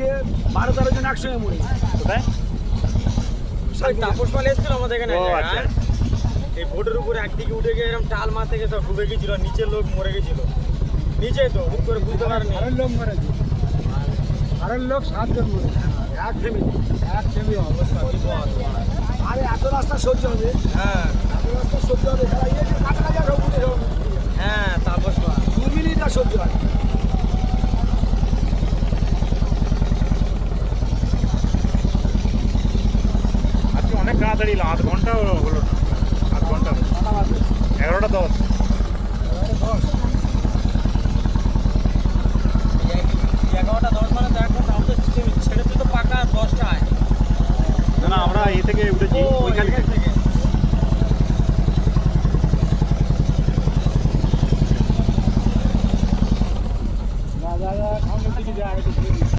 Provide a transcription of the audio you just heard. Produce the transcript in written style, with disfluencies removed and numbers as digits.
থেকে 12-13 জন একসঙ্গে মরে কোথায়? তাপস পাল এসেছিল আমাদের এখানে ও আচ্ছা। এই বোটের উপরে একদিকে উঠে গিয়ে এরকম টাল মার থেকে সব ডুবে গেছিল, নিচের লোক মরে গেছিল। নিচে তো হুট করে বুঝতে পারেনি। আরেক লোক মরেছে, আরেক লোক 7 জন মরেছে, এক ফ্যামিলি অবস্থা। আরে এত রাস্তা সহ্য হবে, হ্যাঁ এত রাস্তা সহ্য হবে, তারা ইয়ে যে কাছাকাছি সব উঠে যাবে, হ্যাঁ তাপস পাল 2 মিনিট আর সহ্য হয়। আজকে অনেক তাড়াতাড়ি এলাম, 8 ঘন্টা হলো না, 8 ঘন্টা হলো। 11টা 10। এগারোটা 10 মানে দেখো তাও তো ছেড়েছে তো পাকা 10টায়। না না, আমরা এ থেকে উঠেছি